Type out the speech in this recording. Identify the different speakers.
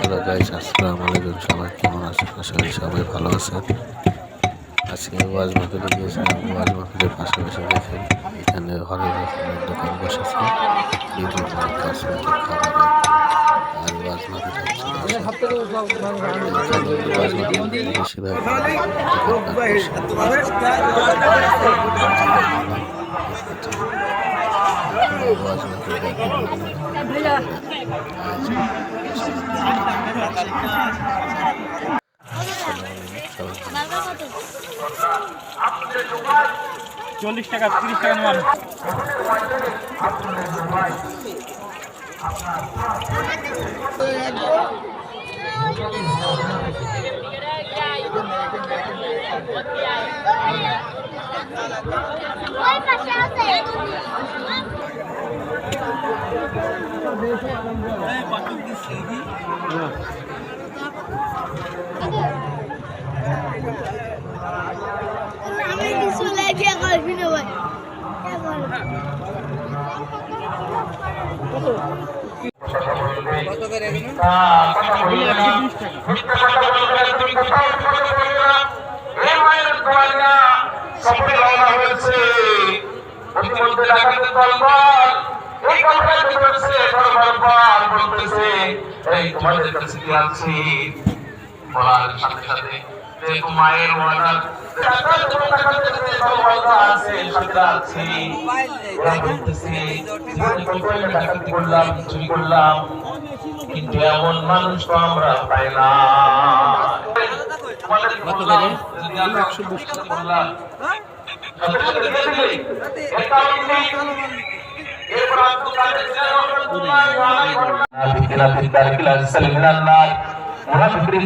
Speaker 1: Hello guys, আসসালামু আলাইকুম। সবাই কেমন আছেন? আশা করি সবাই ভালো আছেন। আজকে ওয়াজ মাহফিলে গিয়েছিলাম। ওয়াজ মাহফিলের পাশাপাশি দেখেন এখানে হরেক রকমের দোকান বসেছে, বিভিন্ন কসমেটিক খাবারের। আর ওয়াজ মাহফিল হচ্ছে এখানে ওয়াজ মাহফিল বেশিরভাগ দোকানপাট ওয়াজ মাহফিল
Speaker 2: ৳40 ৳30 নেওয়ার
Speaker 3: আমি কিছু লেগে করবি না ভাই।
Speaker 4: তোমাদের কাছে কি আছে বলার সাথে সাথে যে মায়ের ওয়াদার চুরি করলাম, কিন্তু এমন মানুষ তো আমরা পাই না। মুনাফিকিন